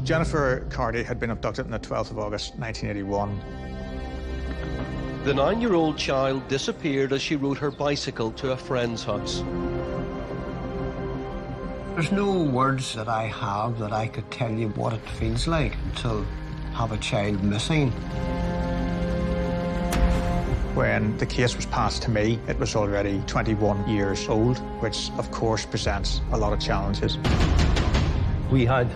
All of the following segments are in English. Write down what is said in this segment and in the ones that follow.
Jennifer Carty had been abducted on the 12th of August, 1981. The 9-year-old child disappeared as she rode her bicycle to a friend's house. There's no words that I have that I could tell you what it feels like to have a child missing. When the case was passed to me, it was already 21 years old, which of course presents a lot of challenges. We had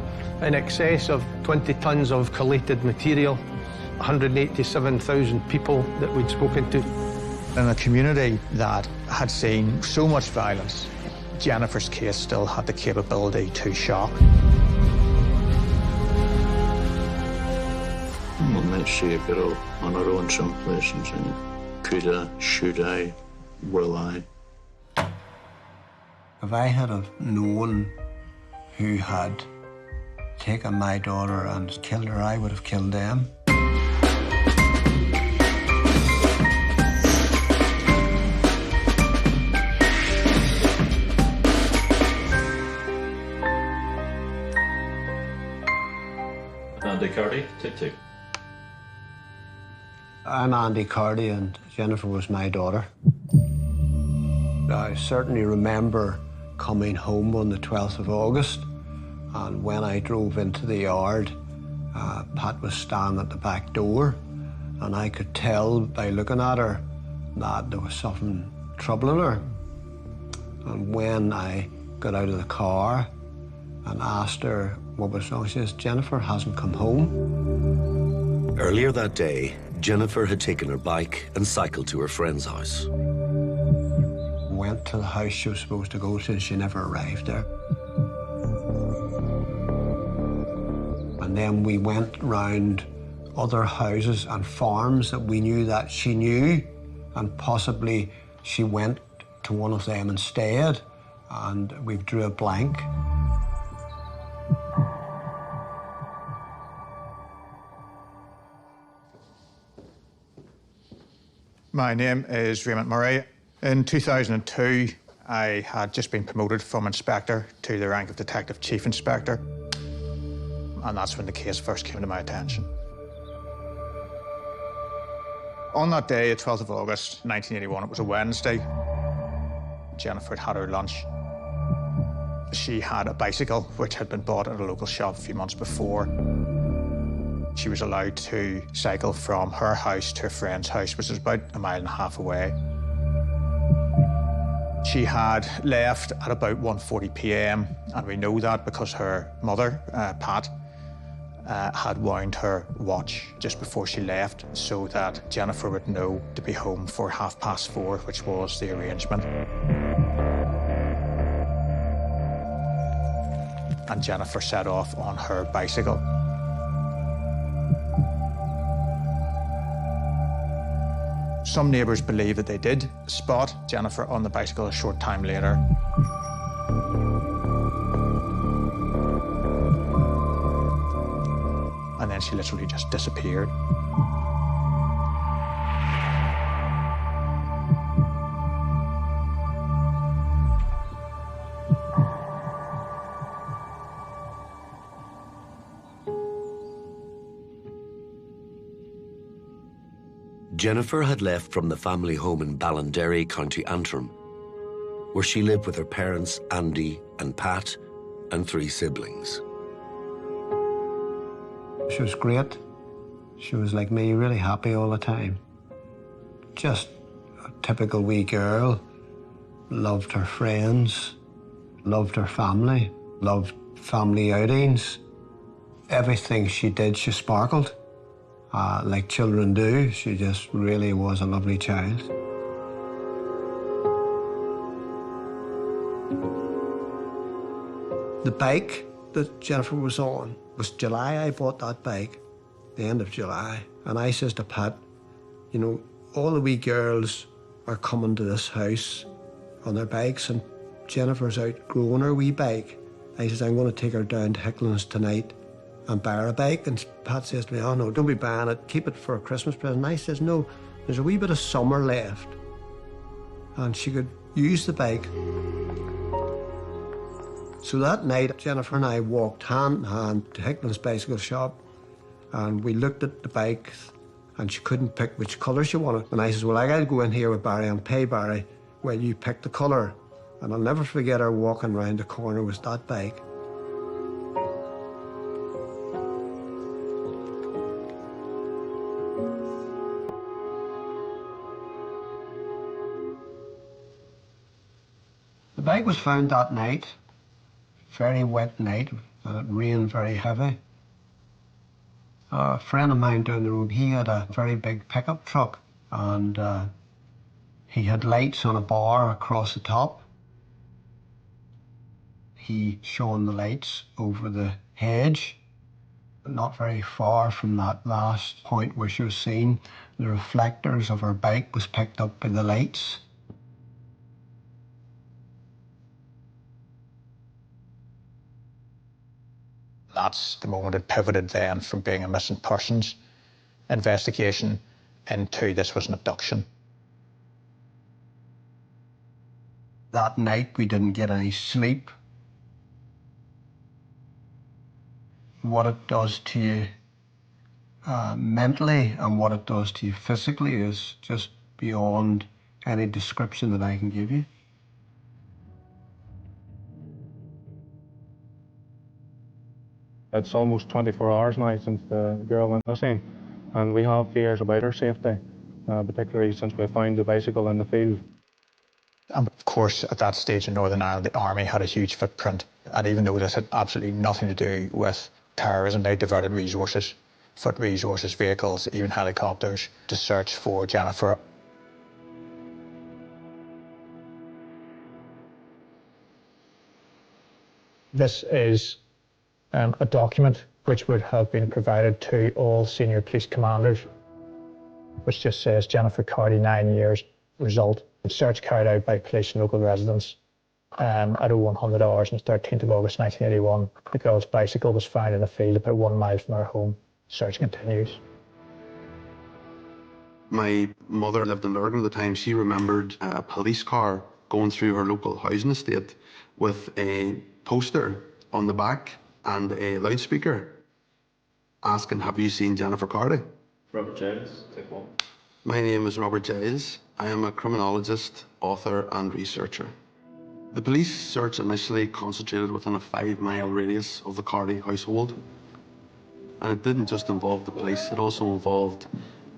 in excess of 20 tons of collated material, 187,000 people that we'd spoken to. In a community that had seen so much violence, Jennifer's case still had the capability to shock. We might see a girl on her own someplace and saying, could I, should I, will I? If I had have known who had taken my daughter and killed her, I would have killed them. Andy Carty, take two. I'm Andy Carty and Jennifer was my daughter. I certainly remember coming home on the 12th of August, and when I drove into the yard, Pat was standing at the back door, and I could tell by looking at her that there was something troubling her. And when I got out of the car and asked her what was wrong, she says, Jennifer hasn't come home. Earlier that day, Jennifer had taken her bike and cycled to her friend's house. Went to the house she was supposed to go to, and she never arrived there. And then we went round other houses and farms that we knew that she knew, and possibly she went to one of them instead, and we drew a blank. My name is Raymond Murray. In 2002, I had just been promoted from inspector to the rank of detective chief inspector, and that's when the case first came to my attention. On that day, the 12th of August, 1981, it was a Wednesday, Jennifer had her lunch. She had a bicycle which had been bought at a local shop a few months before. She was allowed to cycle from her house to a friend's house, which was about 1.5 miles away. She had left at about 1:40 p.m, and we know that because her mother, Pat, had wound her watch just before she left so that Jennifer would know to be home for 4:30, which was the arrangement. And Jennifer set off on her bicycle. Some neighbours believe that they did spot Jennifer on the bicycle a short time later. And then she literally just disappeared. Jennifer had left from the family home in Ballinderry, County Antrim, where she lived with her parents, Andy and Pat, and 3 siblings. She was great. She was like me, really happy all the time. Just a typical wee girl. Loved her friends, loved her family, loved family outings. Everything she did, she sparkled. Like children do. She just really was a lovely child. The bike that Jennifer was on was July. I bought that bike, the end of July. And I says to Pat, you know, all the wee girls are coming to this house on their bikes, and Jennifer's out growing her wee bike. I says, I'm going to take her down to Hicklin's tonight and buy her a bike. And Pat says to me, oh no, don't be buying it, keep it for a Christmas present. And I says, no, there's a wee bit of summer left and she could use the bike. So that night, Jennifer and I walked hand in hand to Hickman's bicycle shop, and we looked at the bikes, and she couldn't pick which colour she wanted. And I said, well, I'll go in here with Barry and pay Barry while you pick the colour. And I'll never forget her walking round the corner with that bike. The bike was found that night, very wet night, and it rained very heavy. A friend of mine down the road, he had a very big pickup truck, and he had lights on a bar across the top. He shone the lights over the hedge. Not very far from that last point where she was seen, the reflectors of her bike was picked up by the lights. That's the moment it pivoted then from being a missing persons investigation into this was an abduction. That night we didn't get any sleep. What it does to you mentally and what it does to you physically is just beyond any description that I can give you. It's almost 24 hours now since the girl went missing, and we have fears about her safety, particularly since we found the bicycle in the field. And of course, at that stage in Northern Ireland, the army had a huge footprint. And even though this had absolutely nothing to do with terrorism, they diverted resources, foot resources, vehicles, even helicopters, to search for Jennifer. This is a document which would have been provided to all senior police commanders, which just says Jennifer Carty, 9 years, result. Search carried out by police and local residents at 0100 hours on the 13th of August 1981. The girl's bicycle was found in a field about 1 mile from her home. Search continues. My mother lived in Lurgan at the time. She remembered a police car going through her local housing estate with a poster on the back and a loudspeaker asking, "Have you seen Jennifer Carty?" Robert Giles, take one. My name is Robert Giles. I am a criminologist, author and researcher. The police search initially concentrated within a 5-mile radius of the Carty household. And it didn't just involve the police, it also involved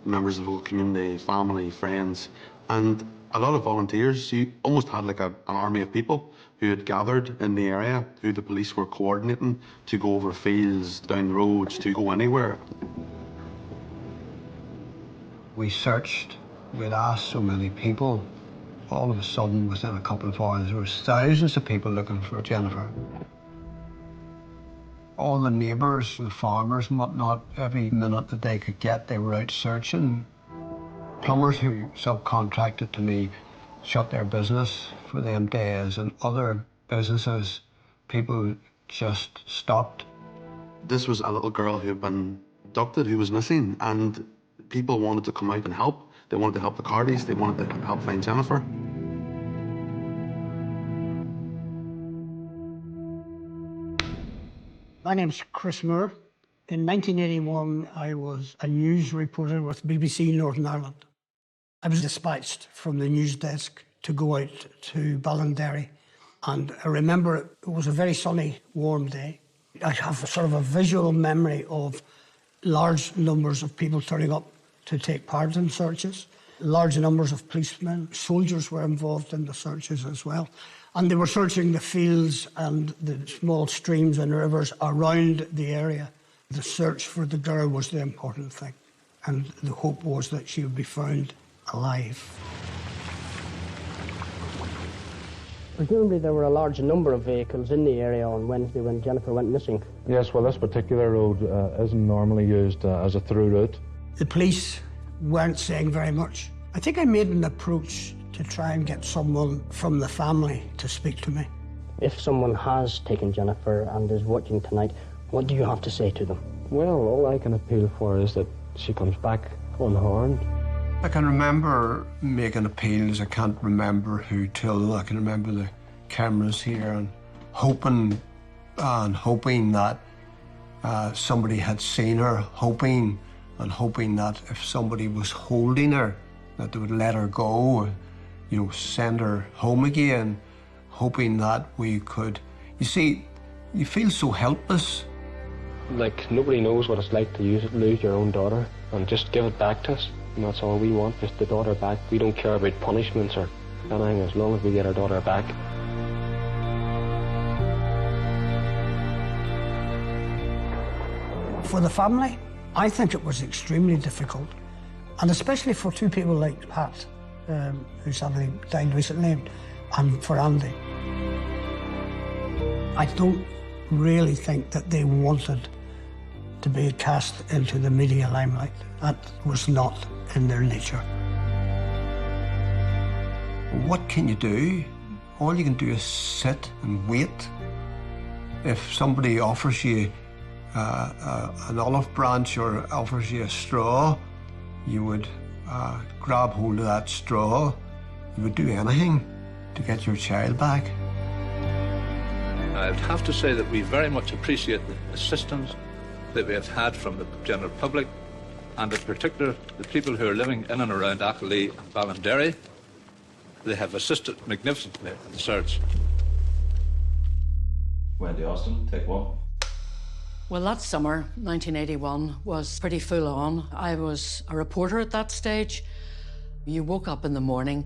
members of the local community, family, friends, and a lot of volunteers. You almost had like an army of people who had gathered in the area, who the police were coordinating to go over fields, down roads, to go anywhere. We searched, we'd asked so many people. All of a sudden, within a couple of hours, there was thousands of people looking for Jennifer. All the neighbours, the farmers and whatnot, every minute that they could get, they were out searching. Plumbers who subcontracted to me shut their business for them days, and other businesses, people just stopped. This was a little girl who had been abducted, who was missing, and people wanted to come out and help. They wanted to help the Cardys, they wanted to help find Jennifer. My name's Chris Moore. In 1981, I was a news reporter with BBC Northern Ireland. I was dispatched from the news desk to go out to Ballinderry. And I remember it was a very sunny, warm day. I have a sort of a visual memory of large numbers of people turning up to take part in searches. Large numbers of policemen, soldiers were involved in the searches as well. And they were searching the fields and the small streams and rivers around the area. The search for the girl was the important thing. And the hope was that she would be found alive. Presumably there were a large number of vehicles in the area on Wednesday when Jennifer went missing. Yes, well, this particular road isn't normally used as a through route. The police weren't saying very much. I think I made an approach to try and get someone from the family to speak to me. If someone has taken Jennifer and is watching tonight, what do you have to say to them? Well, all I can appeal for is that she comes back unharmed. I can remember making appeals. I can't remember who till. I can remember the cameras here and hoping that somebody had seen her, hoping that if somebody was holding her, that they would let her go, you know, send her home again, hoping that we could. You see, you feel so helpless. Like, nobody knows what it's like to lose your own daughter, and just give it back to us. And that's all we want, just the daughter back. We don't care about punishments or anything, as long as we get our daughter back. For the family, I think it was extremely difficult, and especially for two people like Pat, who sadly died recently, and for Andy. I don't really think that they wanted to be cast into the media limelight. That was not in their nature. What can you do? All you can do is sit and wait. If somebody offers you an olive branch or offers you a straw, you would grab hold of that straw. You would do anything to get your child back. I'd have to say that we very much appreciate the assistance that we have had from the general public, and in particular the people who are living in and around Achillee and Ballinderry. They have assisted magnificently in the search. Wendy Austin, take one. Well, that summer, 1981, was pretty full on. I was a reporter at that stage. You woke up in the morning,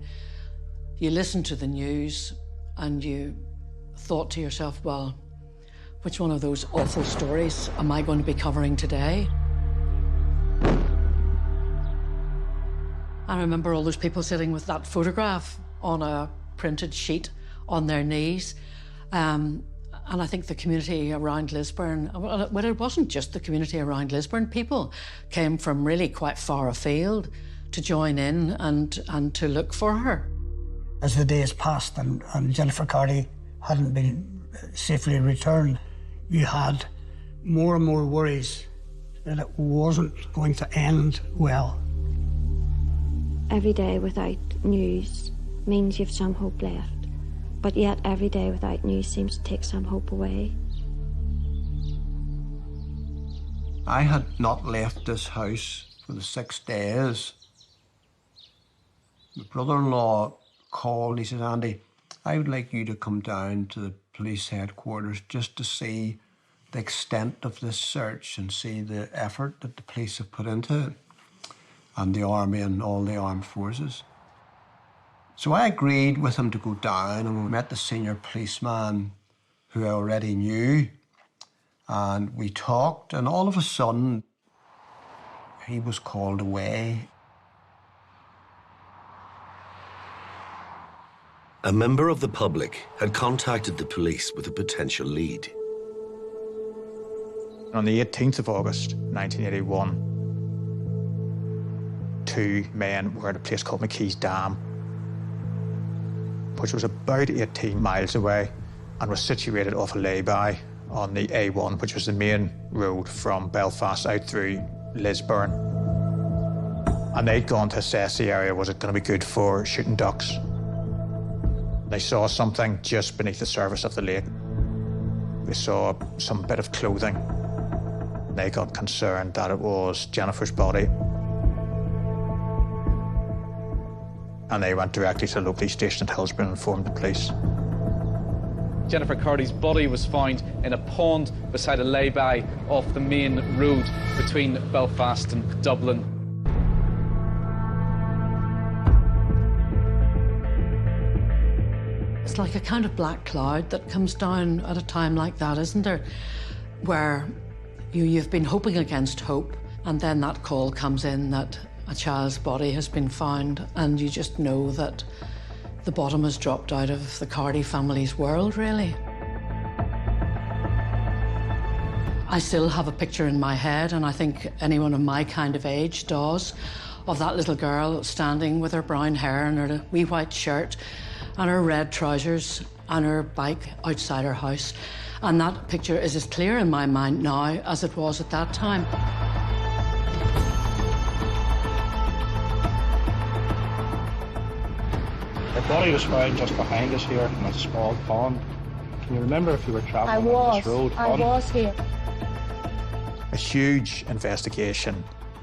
you listened to the news, and you thought to yourself, well, which one of those awful stories am I going to be covering today? I remember all those people sitting with that photograph on a printed sheet on their knees. And I think the community around Lisburn, well, it wasn't just the community around Lisburn. People came from really quite far afield to join in and to look for her. As the days passed and Jennifer Carty hadn't been safely returned, you had more and more worries that it wasn't going to end well. Every day without news means you've some hope left, but yet every day without news seems to take some hope away. I had not left this house for the 6 days. My brother-in-law called, he said, Andy, I would like you to come down to the police headquarters just to see the extent of this search and see the effort that the police have put into it, and the army and all the armed forces. So I agreed with him to go down, and we met the senior policeman who I already knew, and we talked, and all of a sudden he was called away. A member of the public had contacted the police with a potential lead. On the 18th of August, 1981, 2 men were at a place called McKee's Dam, which was about 18 miles away and was situated off a lay-by on the A1, which was the main road from Belfast out through Lisburn. And they'd gone to assess the area, was it going to be good for shooting ducks? They saw something just beneath the surface of the lake. They saw some bit of clothing. They got concerned that it was Jennifer's body. And they went directly to the local station at Hillsborough and informed the police. Jennifer Carty's body was found in a pond beside a lay-by off the main road between Belfast and Dublin. It's like a kind of black cloud that comes down at a time like that, isn't there? Where you've been hoping against hope, and then that call comes in that a child's body has been found, and you just know that the bottom has dropped out of the Carty family's world, really. I still have a picture in my head, and I think anyone of my kind of age does, of that little girl standing with her brown hair and her wee white shirt and her red trousers and her bike outside her house. And that picture is as clear in my mind now as it was at that time. Her body was found just behind us here in a small pond. Can you remember if you were travelling I on this road? I was here. A huge investigation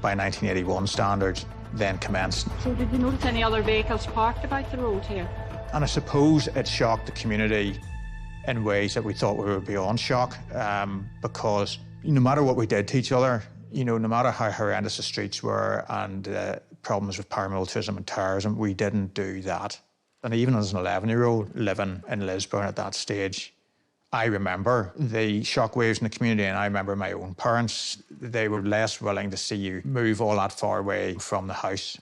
by 1981 standards then commenced. So did you notice any other vehicles parked about the road here? And I suppose it shocked the community in ways that we thought we were beyond shock, because no matter what we did to each other, no matter how horrendous the streets were and problems with paramilitarism and terrorism, we didn't do that. And even as an 11-year-old living in Lisburn at that stage, I remember the shockwaves in the community, and I remember my own parents. They were less willing to see you move all that far away from the house.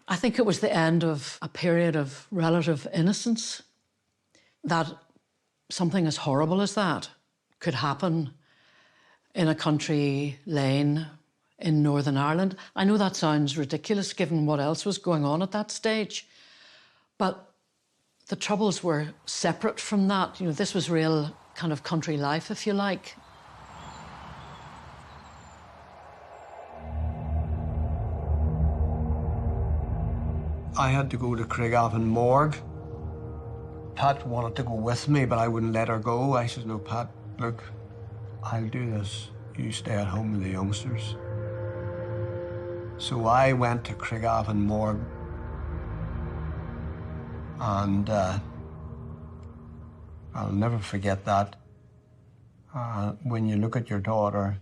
I think it was the end of a period of relative innocence, that something as horrible as that could happen in a country lane in Northern Ireland. I know that sounds ridiculous given what else was going on at that stage, but the Troubles were separate from that. This was real kind of country life, if you like. I had to go to Craigavon morgue. Pat wanted to go with me, but I wouldn't let her go. I said, no, Pat, look, I'll do this. You stay at home with the youngsters. So I went to Craigavon morgue, and I'll never forget that. When you look at your daughter,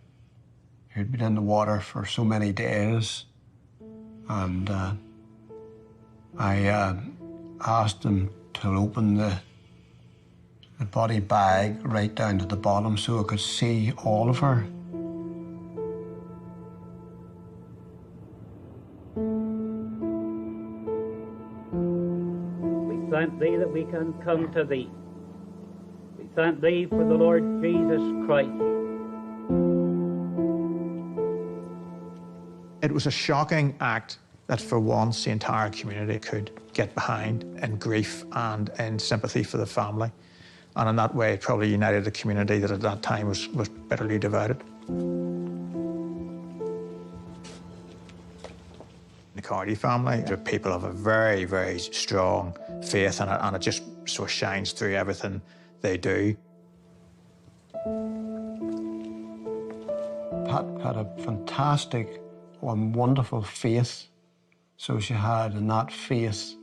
who'd been in the water for so many days, and I asked them to open the body bag right down to the bottom so I could see all of her. We thank thee that we can come to thee. We thank thee for the Lord Jesus Christ. It was a shocking act that for once the entire community could get behind in grief and in sympathy for the family. And in that way, it probably united a community that at that time was bitterly divided. The Carty family are people of a very, very strong faith, and it just sort of shines through everything they do. Pat had a fantastic and wonderful faith. So she had, and that faith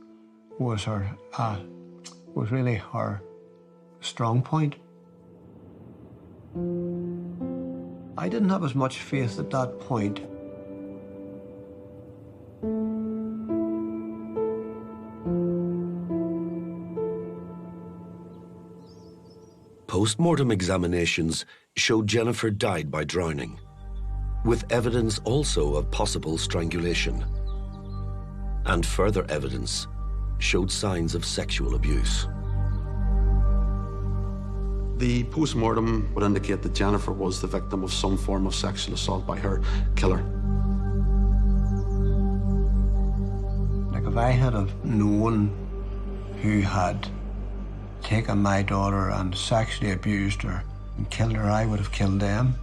was was really her strong point. I didn't have as much faith at that point. Post-mortem examinations showed Jennifer died by drowning, with evidence also of possible strangulation. And further evidence showed signs of sexual abuse. The post-mortem would indicate that Jennifer was the victim of some form of sexual assault by her killer. Like, if I had have known who had taken my daughter and sexually abused her and killed her, I would have killed them.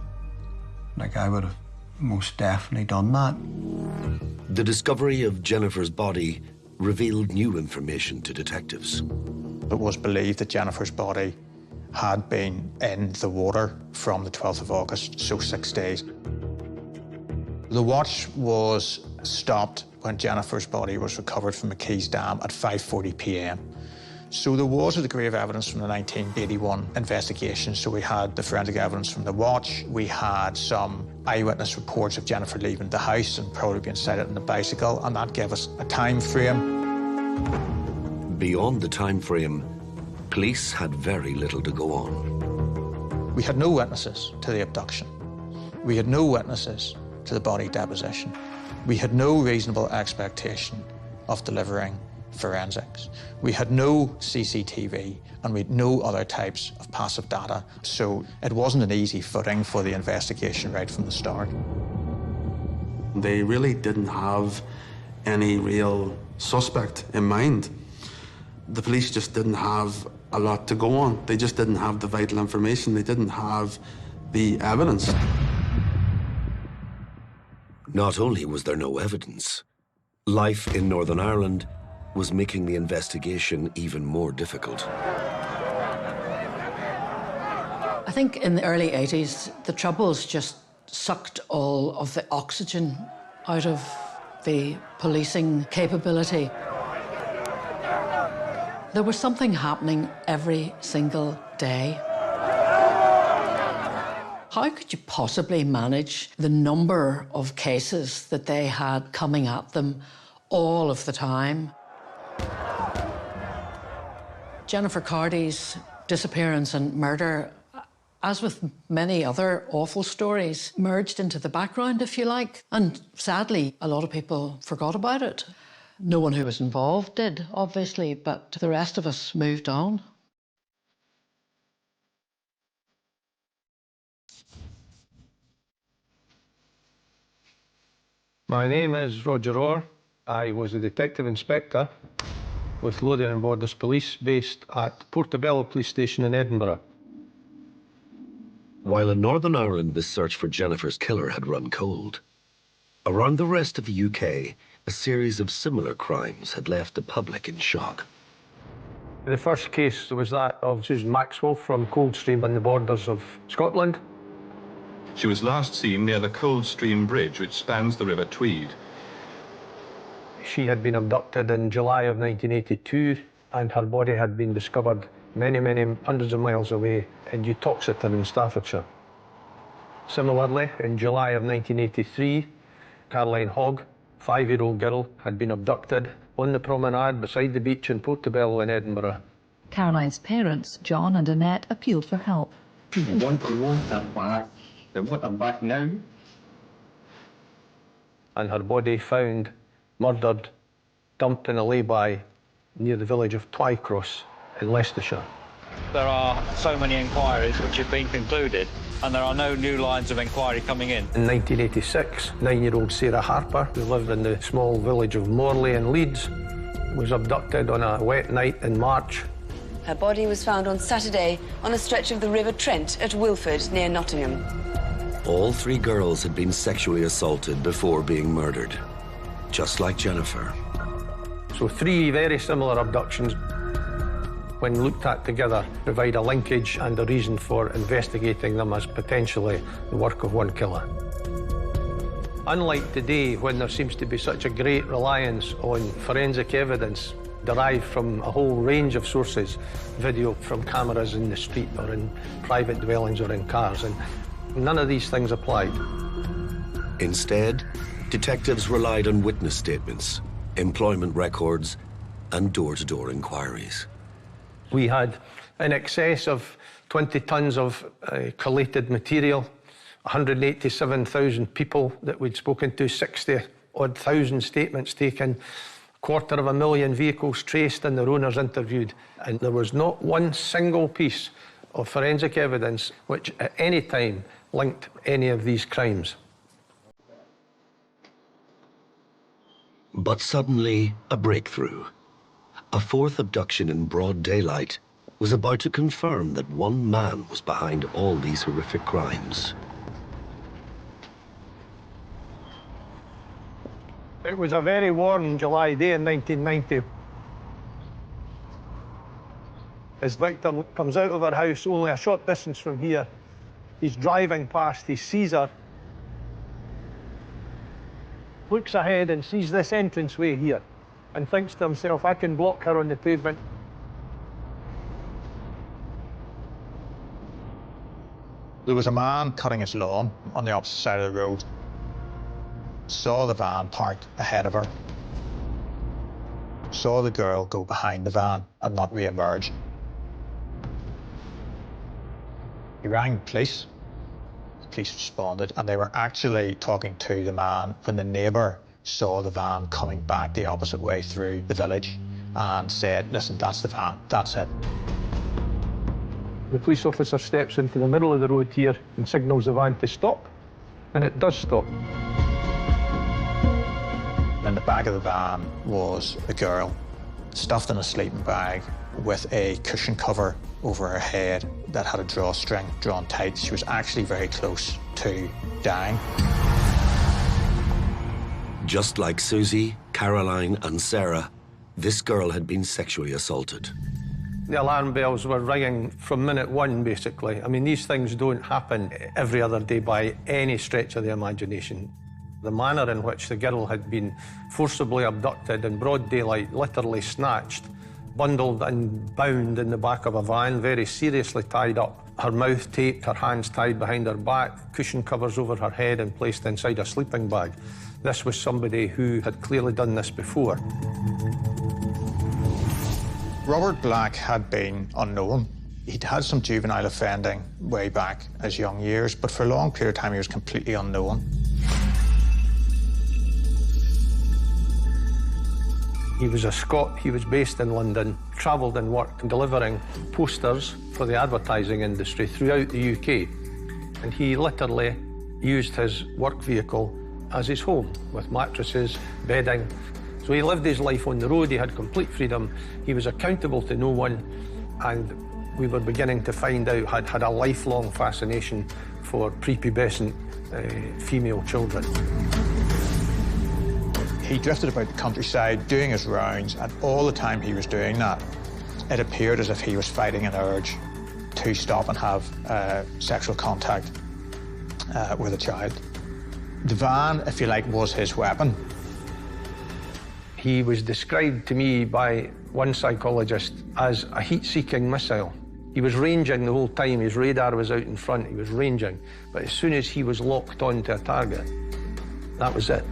Like, I would have most definitely done that. The discovery of Jennifer's body revealed new information to detectives. It was believed that Jennifer's body had been in the water from the 12th of August, so 6 days. The watch was stopped when Jennifer's body was recovered from McKee's Dam at 5:40 p.m. So there was a degree of evidence from the 1981 investigation. So we had the forensic evidence from the watch, we had some eyewitness reports of Jennifer leaving the house and probably being sighted on the bicycle, and that gave us a time frame. Beyond the time frame, police had very little to go on. We had no witnesses to the abduction. We had no witnesses to the body deposition. We had no reasonable expectation of delivering forensics. We had no CCTV, and we had no other types of passive data. So it wasn't an easy footing for the investigation right from the start. They really didn't have any real suspect in mind. The police just didn't have a lot to go on. They just didn't have the vital information. They didn't have the evidence. Not only was there no evidence, life in Northern Ireland was making the investigation even more difficult. I think in the early 80s, the Troubles just sucked all of the oxygen out of the policing capability. There was something happening every single day. How could you possibly manage the number of cases that they had coming at them all of the time? Jennifer Cardy's disappearance and murder, as with many other awful stories, merged into the background, if you like, and sadly, a lot of people forgot about it. No one who was involved did, obviously, but the rest of us moved on. My name is Roger Orr. I was a detective inspector with Lothian and Borders Police based at Portobello Police Station in Edinburgh. While in Northern Ireland the search for Jennifer's killer had run cold, around the rest of the UK, a series of similar crimes had left the public in shock. The first case was that of Susan Maxwell from Coldstream on the borders of Scotland. She was last seen near the Coldstream Bridge, which spans the River Tweed. She had been abducted in July of 1982, and her body had been discovered many, many hundreds of miles away in Uttoxeter in Staffordshire. Similarly, in July of 1983, Caroline Hogg, 5-year-old girl, had been abducted on the promenade beside the beach in Portobello in Edinburgh. Caroline's parents, John and Annette, appealed for help. They want them back. They want them back now. And her body found murdered, dumped in a lay-by near the village of Twycross in Leicestershire. There are so many inquiries which have been concluded, and there are no new lines of inquiry coming in. In 1986, 9-year-old Sarah Harper, who lived in the small village of Morley in Leeds, was abducted on a wet night in March. Her body was found on Saturday on a stretch of the River Trent at Wilford, near Nottingham. All 3 girls had been sexually assaulted before being murdered, just like Jennifer. So 3 very similar abductions, when looked at together, provide a linkage and a reason for investigating them as potentially the work of one killer. Unlike today, when there seems to be such a great reliance on forensic evidence derived from a whole range of sources, video from cameras in the street or in private dwellings or in cars, and none of these things applied. Instead, detectives relied on witness statements, employment records, and door-to-door inquiries. We had in excess of 20 tons of collated material, 187,000 people that we'd spoken to, 60-odd thousand statements taken, 250,000 vehicles traced and their owners interviewed. And there was not one single piece of forensic evidence which at any time linked any of these crimes. But suddenly, a breakthrough. A 4th abduction in broad daylight was about to confirm that one man was behind all these horrific crimes. It was a very warm July day in 1990. His victim comes out of her house only a short distance from here. He's driving past, he sees her, looks ahead and sees this entranceway here and thinks to himself, I can block her on the pavement. There was a man cutting his lawn on the opposite side of the road. Saw the van parked ahead of her. Saw the girl go behind the van and not re-emerge. He rang the police. The police responded, and they were actually talking to the man when the neighbour saw the van coming back the opposite way through the village and said, listen, that's the van, that's it. The police officer steps into the middle of the road here and signals the van to stop, and it does stop. In the back of the van was a girl, stuffed in a sleeping bag with a cushion cover over her head that had a drawstring drawn tight. She was actually very close to dying. Just like Susie, Caroline, and Sarah, this girl had been sexually assaulted. The alarm bells were ringing from minute one, basically. I mean, these things don't happen every other day by any stretch of the imagination. The manner in which the girl had been forcibly abducted in broad daylight, literally snatched, bundled and bound in the back of a van, very seriously tied up, her mouth taped, her hands tied behind her back, cushion covers over her head and placed inside a sleeping bag. This was somebody who had clearly done this before. Robert Black had been unknown. He'd had some juvenile offending way back as young years, but for a long period of time he was completely unknown. He was a Scot, he was based in London, travelled and worked delivering posters for the advertising industry throughout the UK. And he literally used his work vehicle as his home, with mattresses, bedding. So he lived his life on the road, he had complete freedom, he was accountable to no one, and we were beginning to find out had a lifelong fascination for prepubescent female children. He drifted about the countryside doing his rounds, and all the time he was doing that, it appeared as if he was fighting an urge to stop and have sexual contact with a child. The van, if you like, was his weapon. He was described to me by one psychologist as a heat-seeking missile. He was ranging the whole time. His radar was out in front. He was ranging. But as soon as he was locked onto a target, that was it.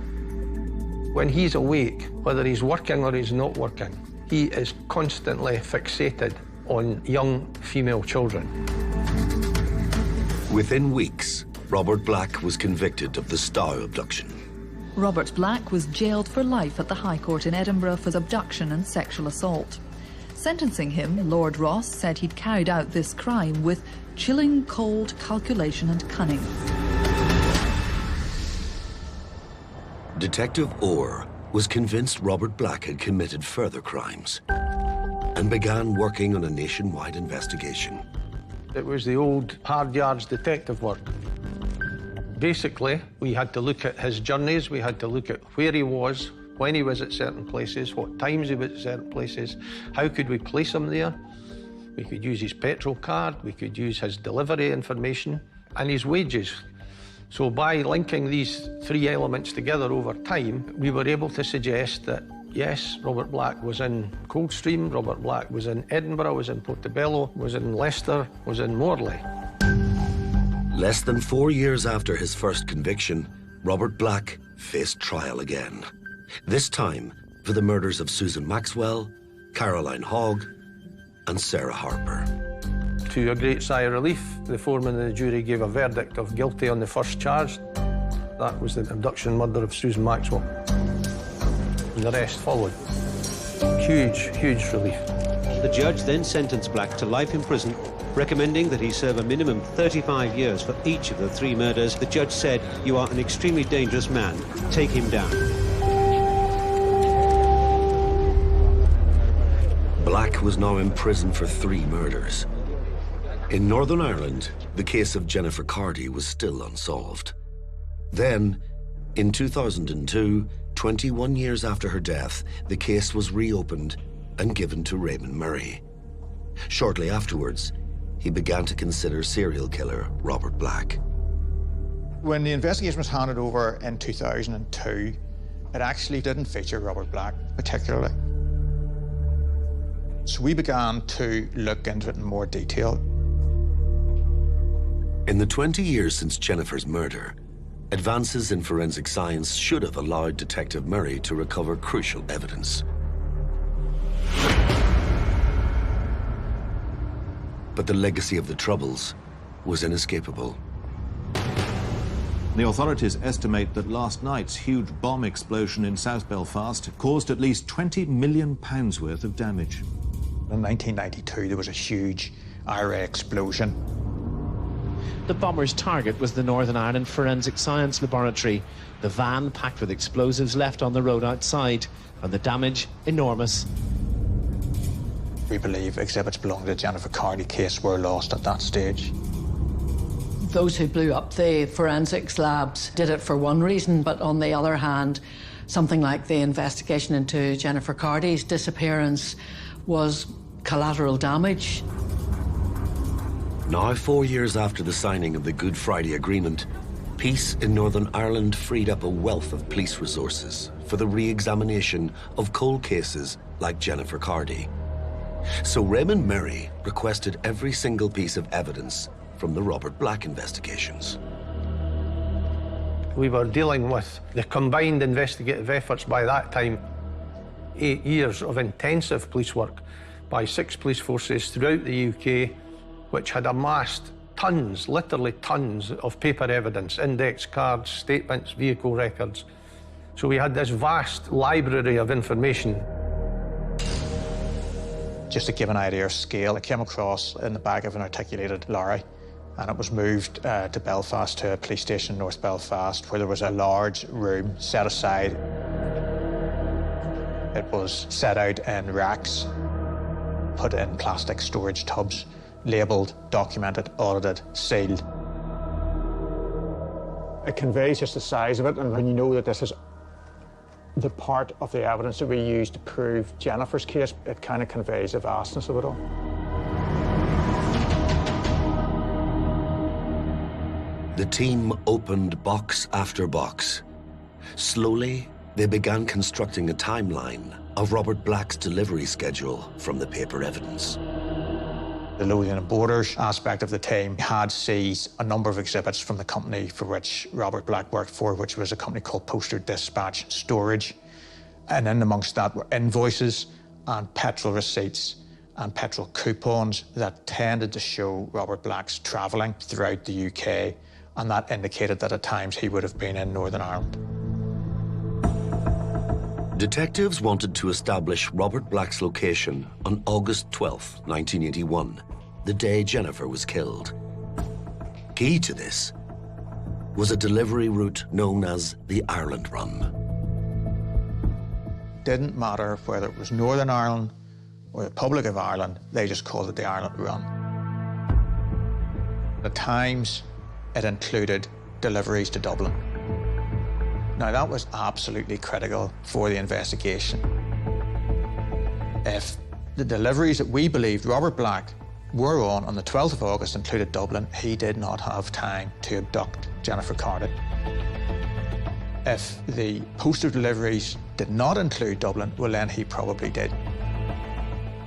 When he's awake, whether he's working or he's not working, he is constantly fixated on young female children. Within weeks, Robert Black was convicted of the Stow abduction. Robert Black was jailed for life at the High Court in Edinburgh for abduction and sexual assault. Sentencing him, Lord Ross said he'd carried out this crime with chilling, cold calculation and cunning. Detective Orr was convinced Robert Black had committed further crimes and began working on a nationwide investigation. It was the old hard yards detective work. Basically, we had to look at his journeys, we had to look at where he was, when he was at certain places, what times he was at certain places, how could we place him there. We could use his petrol card, we could use his delivery information, and his wages. So by linking these three elements together over time, we were able to suggest that, yes, Robert Black was in Coldstream, Robert Black was in Edinburgh, was in Portobello, was in Leicester, was in Morley. Less than 4 years after his first conviction, Robert Black faced trial again. This time for the murders of Susan Maxwell, Caroline Hogg, and Sarah Harper. To a great sigh of relief, the foreman of the jury gave a verdict of guilty on the first charge. That was the abduction and murder of Susan Maxwell. And the rest followed. Huge, huge relief. The judge then sentenced Black to life in prison, recommending that he serve a minimum 35 years for each of the three murders. The judge said, "You are an extremely dangerous man. Take him down." Black was now in prison for 3 murders. In Northern Ireland, the case of Jennifer Cardy was still unsolved. Then, in 2002, 21 years after her death, the case was reopened and given to Raymond Murray. Shortly afterwards, he began to consider serial killer Robert Black. When the investigation was handed over in 2002, it actually didn't feature Robert Black particularly. So we began to look into it in more detail. In the 20 years since Jennifer's murder, advances in forensic science should have allowed Detective Murray to recover crucial evidence. But the legacy of the Troubles was inescapable. The authorities estimate that last night's huge bomb explosion in South Belfast caused at least £20 million worth of damage. In 1992, there was a huge IRA explosion. The bomber's target was the Northern Ireland Forensic Science Laboratory. The van, packed with explosives, left on the road outside, and the damage enormous. We believe exhibits belonging to the Jennifer Cardy case were lost at that stage. Those who blew up the forensics labs did it for one reason, but on the other hand, something like the investigation into Jennifer Cardy's disappearance was collateral damage. Now, 4 years after the signing of the Good Friday Agreement, peace in Northern Ireland freed up a wealth of police resources for the re-examination of cold cases like Jennifer Cardy. So Raymond Merry requested every single piece of evidence from the Robert Black investigations. We were dealing with the combined investigative efforts by that time, 8 years of intensive police work by 6 police forces throughout the UK, which had amassed tons, literally tons, of paper evidence, index cards, statements, vehicle records. So we had this vast library of information. Just to give an idea of scale, it came across in the back of an articulated lorry, and it was moved to Belfast, to a police station in North Belfast, where there was a large room set aside. It was set out in racks, put in plastic storage tubs, labelled, documented, audited, sealed. It conveys just the size of it, and when you know that this is the part of the evidence that we used to prove Jennifer's case, it kind of conveys the vastness of it all. The team opened box after box. Slowly, they began constructing a timeline of Robert Black's delivery schedule from the paper evidence. The Lothian and Borders aspect of the team had seized a number of exhibits from the company for which Robert Black worked for, which was a company called Poster Dispatch Storage. And in amongst that were invoices and petrol receipts and petrol coupons that tended to show Robert Black's travelling throughout the UK, and that indicated that at times he would have been in Northern Ireland. Detectives wanted to establish Robert Black's location on August 12th, 1981, the day Jennifer was killed. Key to this was a delivery route known as the Ireland Run. Didn't matter whether it was Northern Ireland or the Republic of Ireland, they just called it the Ireland Run. At times, it included deliveries to Dublin. Now, that was absolutely critical for the investigation. If the deliveries that we believed Robert Black were on the 12th of August included Dublin, he did not have time to abduct Jennifer Cardy. If the postal deliveries did not include Dublin, well, then he probably did.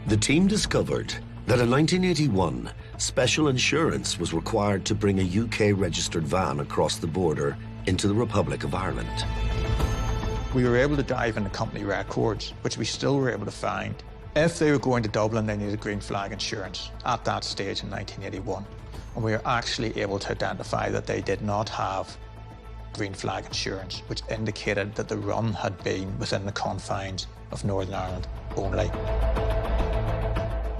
The team discovered that in 1981, special insurance was required to bring a UK-registered van across the border into the Republic of Ireland. We were able to dive into company records, which we still were able to find. If they were going to Dublin, they needed green flag insurance at that stage in 1981. And we were actually able to identify that they did not have green flag insurance, which indicated that the run had been within the confines of Northern Ireland only.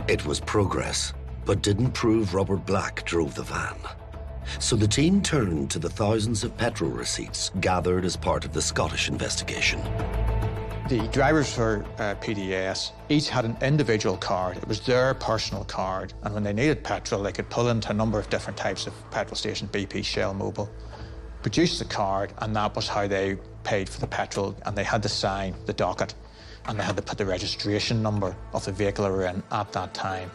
It was progress, but didn't prove Robert Black drove the van. So the team turned to the thousands of petrol receipts gathered as part of the Scottish investigation. The drivers for PDS each had an individual card. It was their personal card, and when they needed petrol, they could pull into a number of different types of petrol stations, BP, Shell, Mobil, produce the card, and that was how they paid for the petrol, and they had to sign the docket, and they had to put the registration number of the vehicle they were in at that time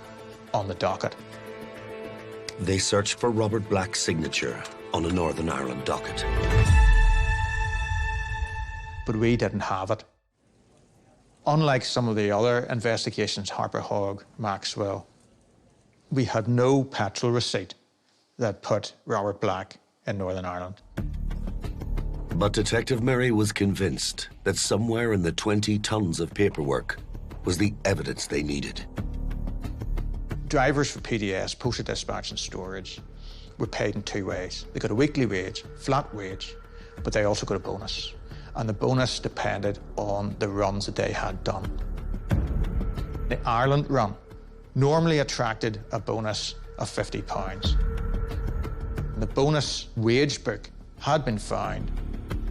on the docket. They searched for Robert Black's signature on a Northern Ireland docket. But we didn't have it. Unlike some of the other investigations, Harper Hogg, Maxwell, we had no petrol receipt that put Robert Black in Northern Ireland. But Detective Merry was convinced that somewhere in the 20 tons of paperwork was the evidence they needed. Drivers for PDS, Postal Dispatch and Storage, were paid in two ways. They got a weekly wage, flat wage, but they also got a bonus. And the bonus depended on the runs that they had done. The Ireland run normally attracted a bonus of £50. The bonus wage book had been found,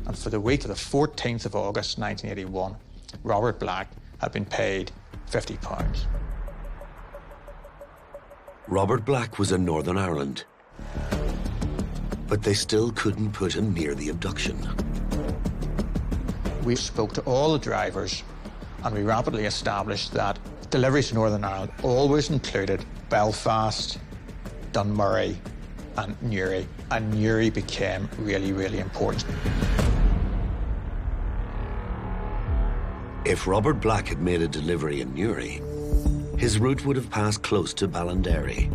and for the week of the 14th of August 1981, Robert Black had been paid £50. Robert Black was in Northern Ireland, but they still couldn't put him near the abduction. We spoke to all the drivers, and we rapidly established that Deliveries to Northern Ireland always included Belfast, Dunmurry and Newry, and Newry became really, really important. If Robert Black had made a delivery in Newry, his route would have passed close to Ballinderry,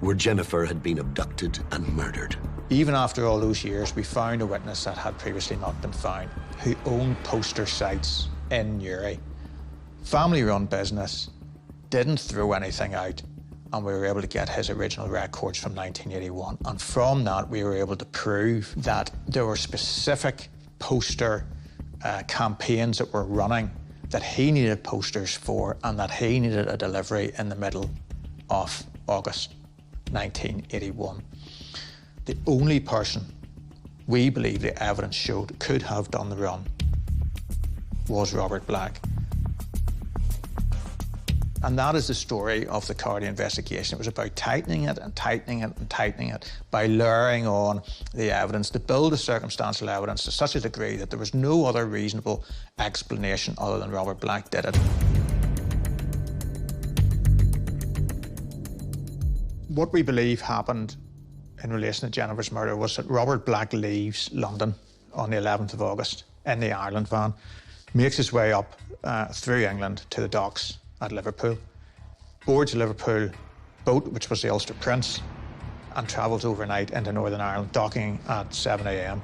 where Jennifer had been abducted and murdered. Even after all those years, we found a witness that had previously not been found, who owned poster sites in Newry. Family-run business, didn't throw anything out, and we were able to get his original records from 1981. And from that, we were able to prove that there were specific poster campaigns that were running that he needed posters for, and that he needed a delivery in the middle of August 1981. The only person we believe the evidence showed could have done the run was Robert Black. And that is the story of the Cardi investigation. It was about tightening it and tightening it and tightening it by layering on the evidence to build a circumstantial evidence to such a degree that there was no other reasonable explanation other than Robert Black did it. What we believe happened in relation to Jennifer's murder was that Robert Black leaves London on the 11th of August in the Ireland van, makes his way up through England to the docks at Liverpool, boards a Liverpool boat, which was the Ulster Prince, and travels overnight into Northern Ireland, docking at 7 a.m.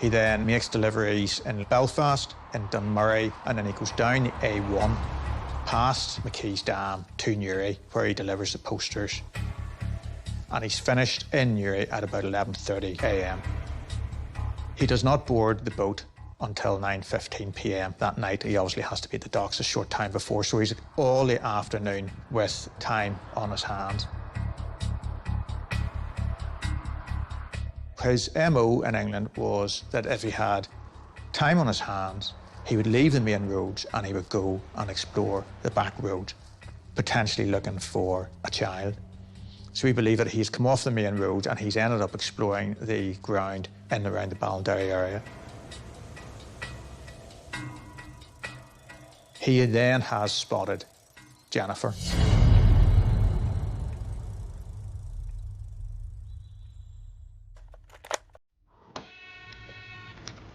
He then makes deliveries in Belfast, in Dunmurry, and then he goes down the A1, past McKee's Dam to Newry, where he delivers the posters. And he's finished in Newry at about 11:30 a.m. He does not board the boat until 9:15 p.m. that night. He obviously has to be at the docks a short time before, so he's all the afternoon with time on his hands. His MO in England was that if he had time on his hands, he would leave the main roads and he would go and explore the back roads, potentially looking for a child. So we believe that he's come off the main roads and he's ended up exploring the ground in and around the Ballinderry area. He then has spotted Jennifer.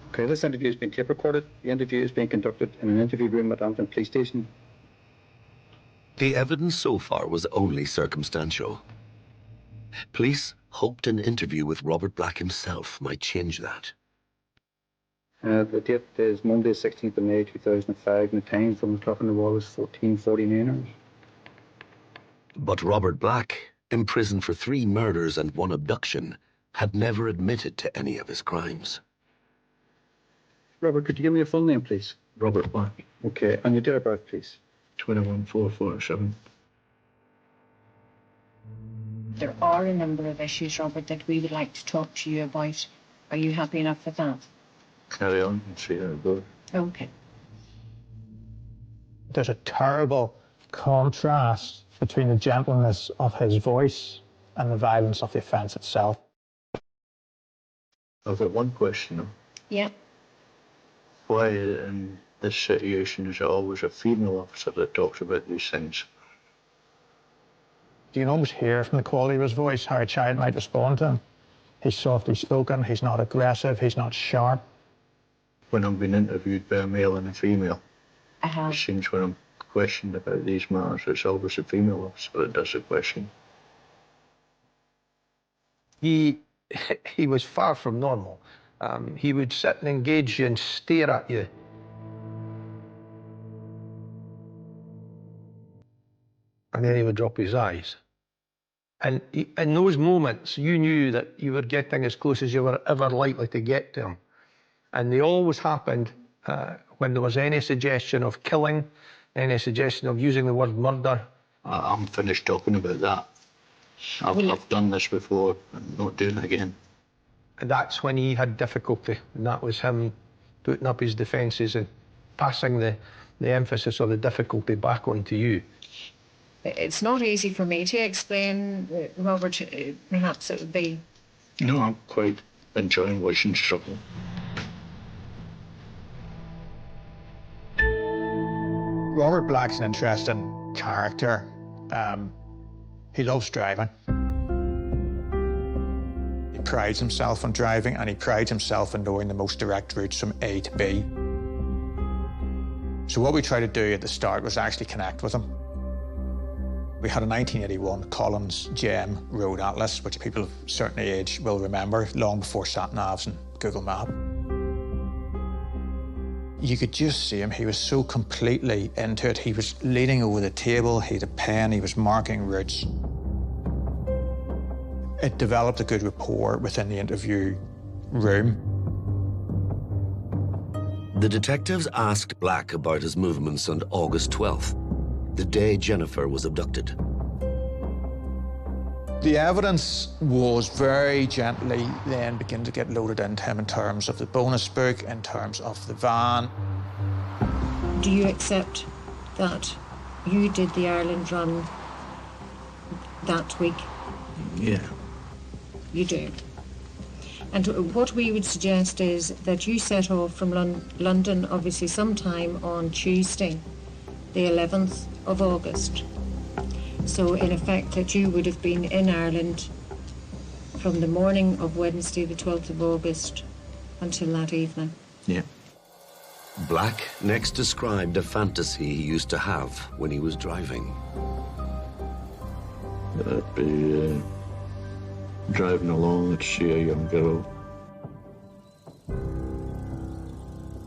Okay, this interview has been tape recorded. The interview is being conducted in an interview room at Antrim Police Station. The evidence so far was only circumstantial. Police hoped an interview with Robert Black himself might change that. The date is Monday, 16th of May, 2005, and the time from the clock on the wall is 14:49 hours. But Robert Black, imprisoned for 3 murders and 1 abduction, had never admitted to any of his crimes. Robert, could you give me your full name, please? Robert Black. Okay, and your date of birth, please? 21/4/47. There are a number of issues, Robert, that we would like to talk to you about. Are you happy enough with that? Carry on and see how it goes. Okay. There's a terrible contrast between the gentleness of his voice and the violence of the offence itself. I've got one question though. Yeah. Why in this situation is it always a female officer that talks about these things? You can almost hear from the quality of his voice how a child might respond to him. He's softly spoken, he's not aggressive, he's not sharp. When I'm being interviewed by a male and a female, it seems when I'm questioned about these matters, it's always a female officer that does the question. He was far from normal. He would sit and engage you and stare at you. And then he would drop his eyes. And in those moments, you knew that you were getting as close as you were ever likely to get to him. And they always happened when there was any suggestion of killing, any suggestion of using the word murder. I'm finished talking about that. I've done this before, I'm not doing it again. And that's when he had difficulty, and that was him putting up his defences and passing the emphasis or the difficulty back onto you. It's not easy for me to explain, Robert. Perhaps it would be... No, I'm quite enjoying watching struggle. Robert Black's an interesting character. He loves driving. He prides himself on driving, and he prides himself in knowing the most direct routes from A to B. So what we tried to do at the start was actually connect with him. We had a 1981 Collins Gem Road Atlas, which people of a certain age will remember, long before sat-navs and Google Map. You could just see him. He was so completely into it. He was leaning over the table, he had a pen, he was marking routes. It developed a good rapport within the interview room. The detectives asked Black about his movements on August 12th, the day Jennifer was abducted. The evidence was very gently then beginning to get loaded into him in terms of the bonus book, in terms of the van. Do you accept that you did the Ireland run that week? Yeah. You do. And what we would suggest is that you set off from London, obviously sometime on Tuesday, the 11th of August. So in effect that you would have been in Ireland from the morning of Wednesday, the 12th of August, until that evening. Yeah. Black next described a fantasy he used to have when he was driving. I'd be driving along and see a young girl.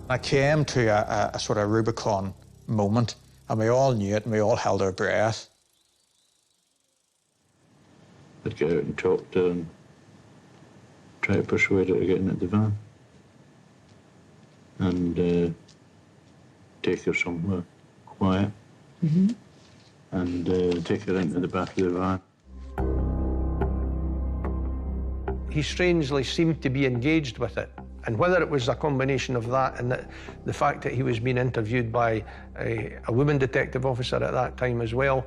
I came to a sort of Rubicon moment, and we all knew it, and we all held our breath. I'd get out and talk to her and try to persuade her to get into the van. And take her somewhere quiet. Mm-hmm. And take her into the back of the van. He strangely seemed to be engaged with it. And whether it was a combination of that and the fact that he was being interviewed by a woman detective officer at that time as well,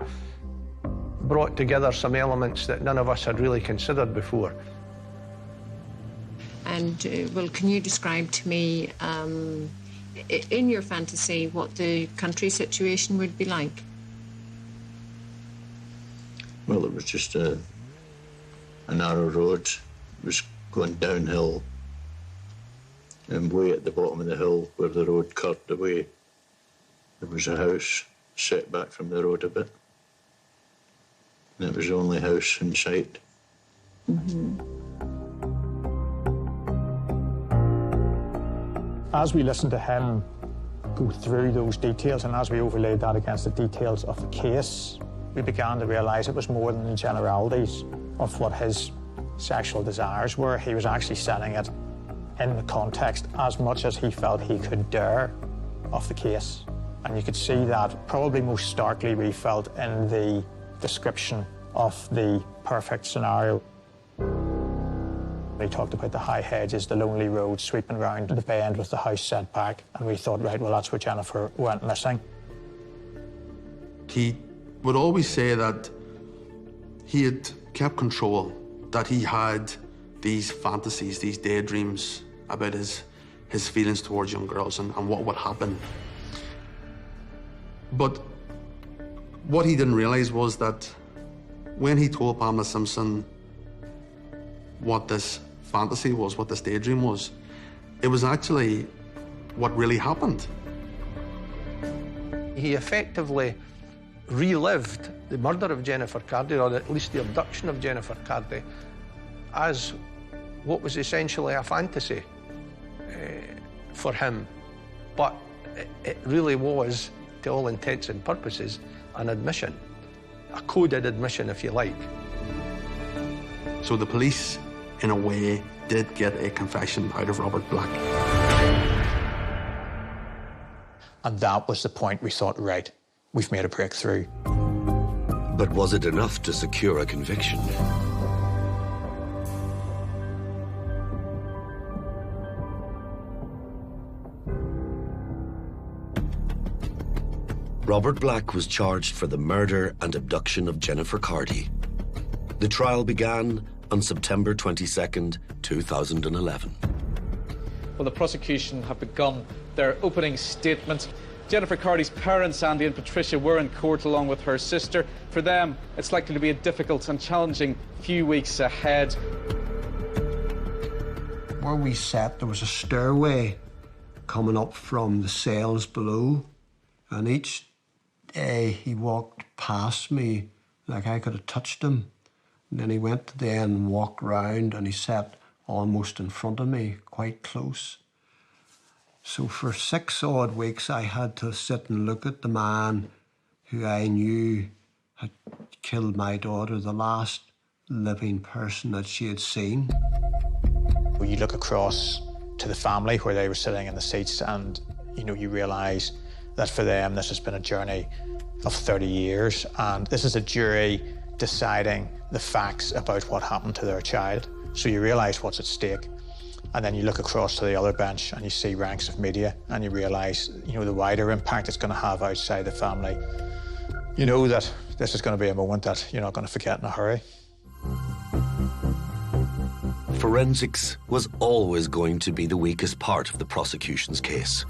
brought together some elements that none of us had really considered before. And, well, can you describe to me, in your fantasy, what the country situation would be like? Well, it was just a narrow road. It was going downhill. And way at the bottom of the hill, where the road curved away, there was a house set back from the road a bit. And it was the only house in sight. Mm-hmm. As we listened to him go through those details, and as we overlaid that against the details of the case, we began to realise it was more than the generalities of what his sexual desires were. He was actually setting it in the context as much as he felt he could dare of the case. And you could see that probably most starkly we felt in the description of the perfect scenario. He talked about the high hedges, the lonely road sweeping round the bend with the house set back, and we thought, right, well, that's where Jennifer went missing. He would always say that he had kept control, that he had these fantasies, these daydreams about his feelings towards young girls and what would happen. But what he didn't realise was that when he told Pamela Simpson what this fantasy was, what this daydream was, it was actually what really happened. He effectively relived the murder of Jennifer Cardy, or at least the abduction of Jennifer Cardy, as what was essentially a fantasy for him. But it really was, to all intents and purposes, an admission, a coded admission, if you like. So the police, in a way, did get a confession out of Robert Black. And that was the point we thought, right, we've made a breakthrough. But was it enough to secure a conviction? Robert Black was charged for the murder and abduction of Jennifer Cardy. The trial began on September 22nd, 2011. Well, the prosecution have begun their opening statement. Jennifer Carty's parents, Andy and Patricia, were in court along with her sister. For them, it's likely to be a difficult and challenging few weeks ahead. Where we sat, there was a stairway coming up from the cells below, and each day he walked past me like I could have touched him. And then he went to the end and walked round, and he sat almost in front of me, quite close. So for 6 odd weeks, I had to sit and look at the man who I knew had killed my daughter, the last living person that she had seen. You look across to the family where they were sitting in the seats, and you realise that for them this has been a journey of 30 years, and this is a jury deciding the facts about what happened to their child. So you realise what's at stake. And then you look across to the other bench and you see ranks of media, and you realise, the wider impact it's going to have outside the family. You know that this is going to be a moment that you're not going to forget in a hurry. Forensics was always going to be the weakest part of the prosecution's case.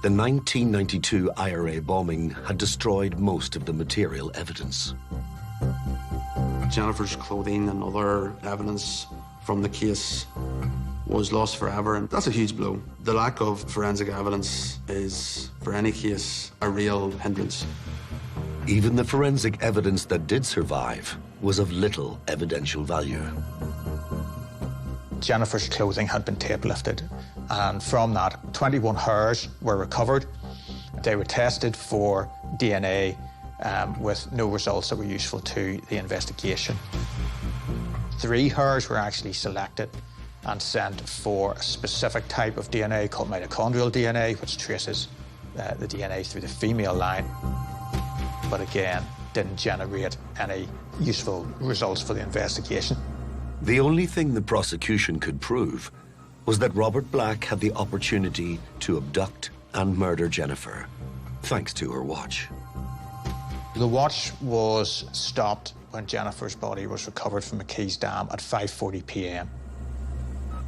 The 1992 IRA bombing had destroyed most of the material evidence. Jennifer's clothing and other evidence from the case was lost forever, and that's a huge blow. The lack of forensic evidence is, for any case, a real hindrance. Even the forensic evidence that did survive was of little evidential value. Jennifer's clothing had been tape lifted, and from that, 21 hairs were recovered. They were tested for DNA with no results that were useful to the investigation. 3 hairs were actually selected and sent for a specific type of DNA called mitochondrial DNA, which traces the DNA through the female line, but again, didn't generate any useful results for the investigation. The only thing the prosecution could prove was that Robert Black had the opportunity to abduct and murder Jennifer, thanks to her watch. The watch was stopped when Jennifer's body was recovered from McKee's Dam at 5:40 p.m.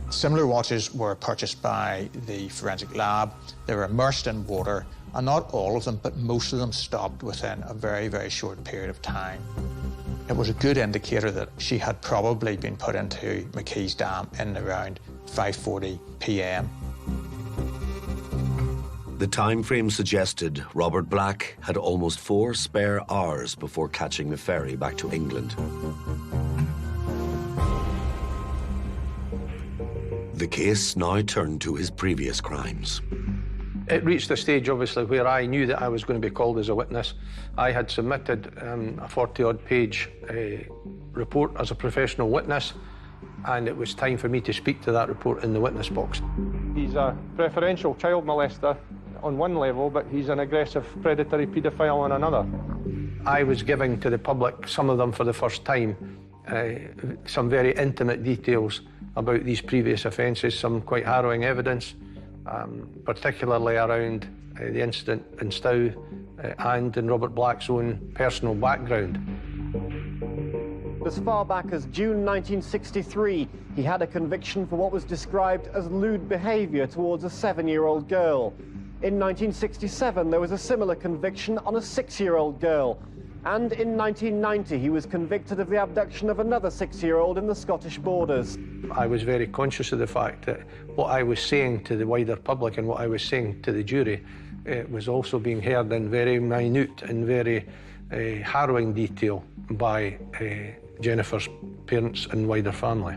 Similar watches were purchased by the forensic lab. They were immersed in water, and not all of them, but most of them stopped within a very, very short period of time. It was a good indicator that she had probably been put into McKee's Dam in around 5:40 p.m. The time frame suggested Robert Black had almost 4 spare hours before catching the ferry back to England. The case now turned to his previous crimes. It reached a stage, obviously, where I knew that I was going to be called as a witness. I had submitted a 40-odd page report as a professional witness, and it was time for me to speak to that report in the witness box. He's a preferential child molester on one level, but he's an aggressive predatory paedophile on another. I was giving to the public, some of them for the first time, some very intimate details about these previous offences, some quite harrowing evidence, particularly around the incident in Stow and in Robert Black's own personal background. As far back as June 1963, he had a conviction for what was described as lewd behaviour towards a 7-year-old girl. In 1967, there was a similar conviction on a 6-year-old girl. And in 1990, he was convicted of the abduction of another 6-year-old in the Scottish borders. I was very conscious of the fact that what I was saying to the wider public and what I was saying to the jury was also being heard in very minute and very harrowing detail by Jennifer's parents and wider family.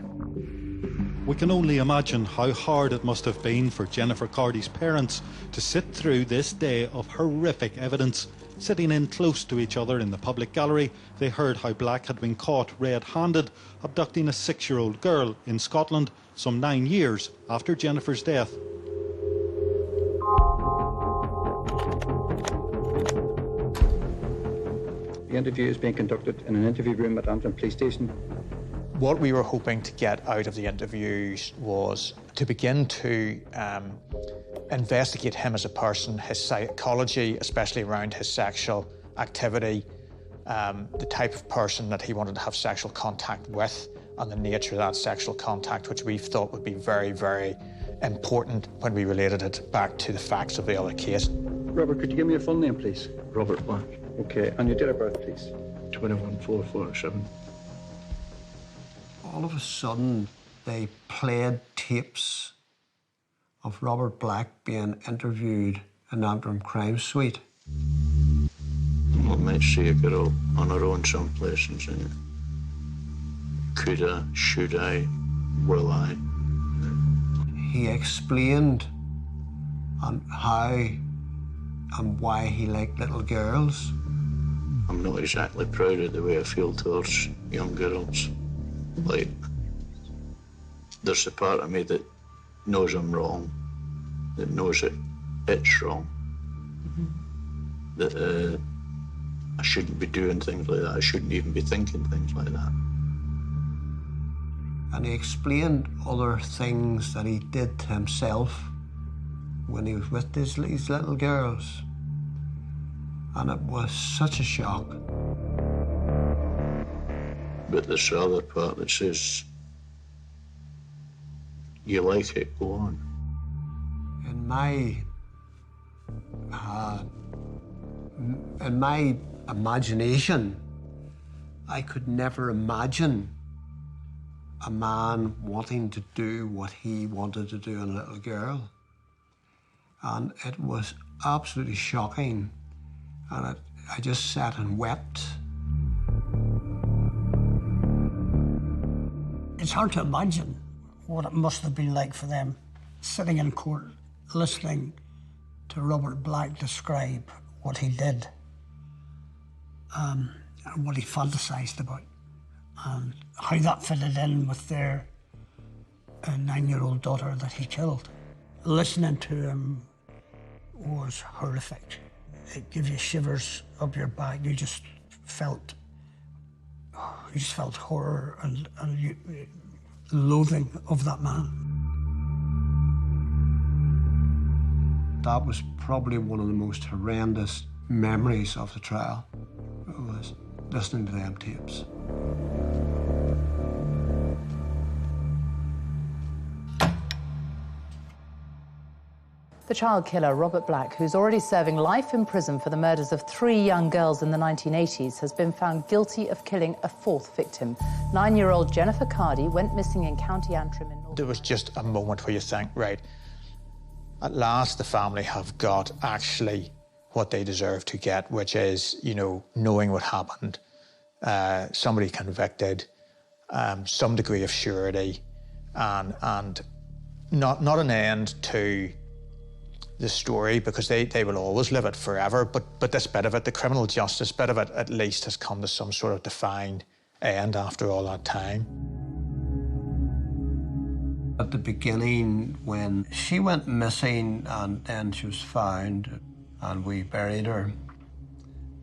We can only imagine how hard it must have been for Jennifer Carty's parents to sit through this day of horrific evidence. Sitting in close to each other in the public gallery, they heard how Black had been caught red-handed abducting a 6-year-old girl in Scotland some 9 years after Jennifer's death. The interview is being conducted in an interview room at Antrim Police Station. What we were hoping to get out of the interviews was to begin to investigate him as a person, his psychology, especially around his sexual activity, the type of person that he wanted to have sexual contact with, and the nature of that sexual contact, which we thought would be very, very important when we related it back to the facts of the other case. Robert, could you give me your full name, please? Robert Black. Okay, and your date of birth, please? 21/4/47. All of a sudden, they played tapes of Robert Black being interviewed in Antrim Crime Suite. I might see a girl on her own someplace and saying, could I, should I, will I? He explained on how and why he liked little girls. I'm not exactly proud of the way I feel towards young girls. Like, there's a part of me that knows I'm wrong, that knows that it's wrong, that I shouldn't be doing things like that. I shouldn't even be thinking things like that. And he explained other things that he did to himself when he was with these little girls. And it was such a shock. But there's the other part that says, you like it, go on. In my imagination, I could never imagine a man wanting to do what he wanted to do in a little girl. And it was absolutely shocking. And I just sat and wept. It's hard to imagine what it must have been like for them, sitting in court, listening to Robert Black describe what he did, and what he fantasised about, and how that fitted in with their 9-year-old daughter that he killed. Listening to him was horrific. It gave you shivers up your back. You just felt horror and loathing of that man. That was probably one of the most horrendous memories of the trial. It was listening to them tapes. The child killer, Robert Black, who's already serving life in prison for the murders of 3 young girls in the 1980s, has been found guilty of killing a 4th victim. 9-year-old Jennifer Cardy went missing in County Antrim in North. There was just a moment where you think, right, at last the family have got actually what they deserve to get, which is, you know, knowing what happened, somebody convicted, some degree of surety, and not an end to the story, because they will always live it forever, but this bit of it, the criminal justice bit of it, at least has come to some sort of defined end after all that time. At the beginning, when she went missing and then she was found and we buried her,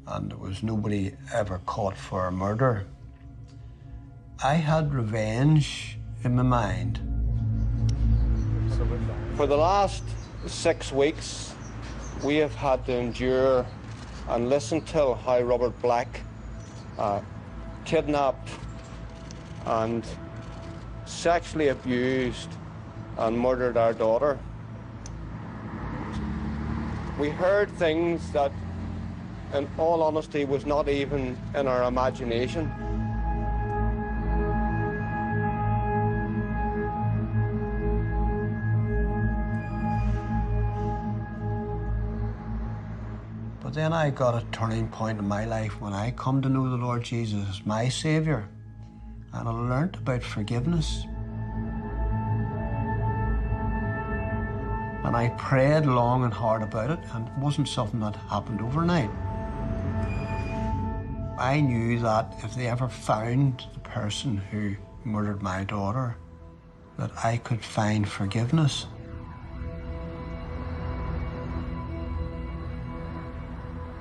and there was nobody ever caught for a murder, I had revenge in my mind. For the last 6 weeks, we have had to endure and listen to how Robert Black kidnapped and sexually abused and murdered our daughter. We heard things that, in all honesty, was not even in our imagination. But then I got a turning point in my life when I come to know the Lord Jesus as my Saviour, and I learnt about forgiveness. And I prayed long and hard about it, and it wasn't something that happened overnight. I knew that if they ever found the person who murdered my daughter, that I could find forgiveness.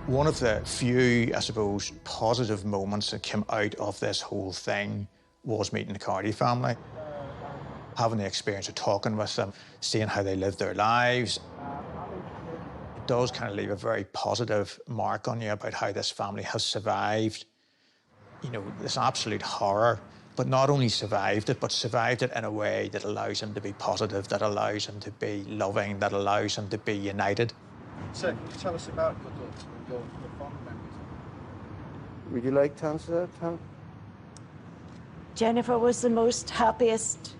One of the few, I suppose, positive moments that came out of this whole thing was meeting the Cardy family. Having the experience of talking with them, seeing how they live their lives. It does kind of leave a very positive mark on you about how this family has survived, you know, this absolute horror, but not only survived it, but survived it in a way that allows them to be positive, that allows them to be loving, that allows them to be united. So, can you tell us about your fond memories? Would you like to answer that, Tom? Jennifer was the most happiest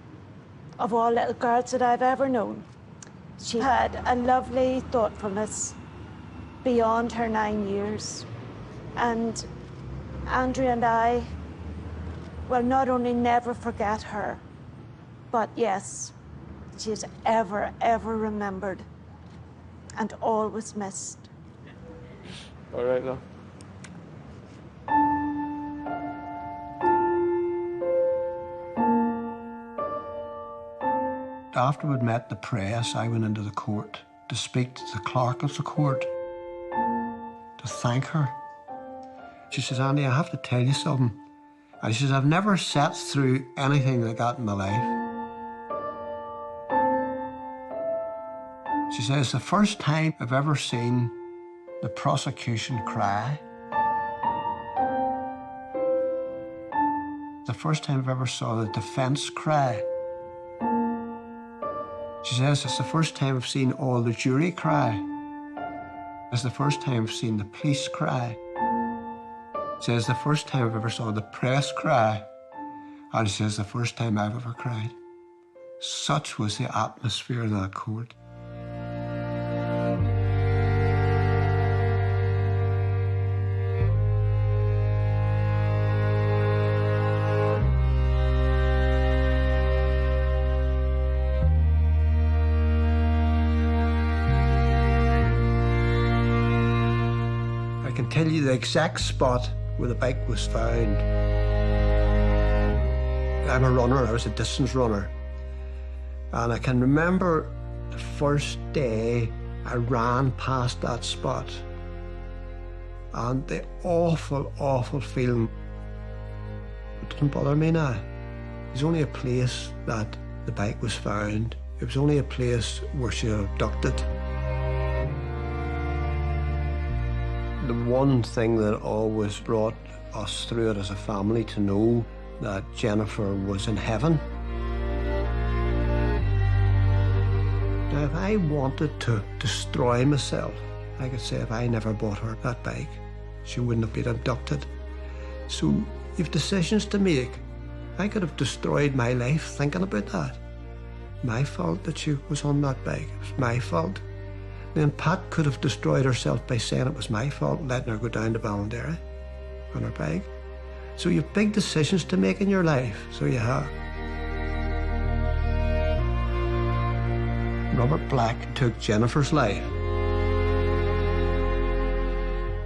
of all little girls that I've ever known. She had a lovely thoughtfulness beyond her 9 years. And Andrea and I will not only never forget her, but yes, she is ever, ever remembered and always missed. All right, love. After we'd met the press, I went into the court to speak to the clerk of the court, to thank her. She says, Andy, I have to tell you something. And she says, I've never sat through anything like that in my life. She says, the first time I've ever seen the prosecution cry. The first time I've ever saw the defence cry. She says, it's the first time I've seen all the jury cry. It's the first time I've seen the police cry. She says, the first time I've ever saw the press cry. And she says, the first time I've ever cried. Such was the atmosphere in that court. I can tell you the exact spot where the bike was found. I'm a runner, I was a distance runner. And I can remember the first day I ran past that spot. And the awful, awful feeling, it doesn't bother me now. It was only a place that the bike was found. It was only a place where she was abducted. The one thing that always brought us through it as a family to know that Jennifer was in heaven. Now, if I wanted to destroy myself, I could say if I never bought her that bike, she wouldn't have been abducted. So you've decisions to make. I could have destroyed my life thinking about that. My fault that she was on that bike. It was my fault. Then Pat could have destroyed herself by saying it was my fault, letting her go down to Ballinderry on her bike. So you have big decisions to make in your life, so you have. Robert Black took Jennifer's life.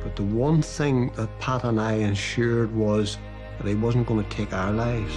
But the one thing that Pat and I ensured was that he wasn't going to take our lives.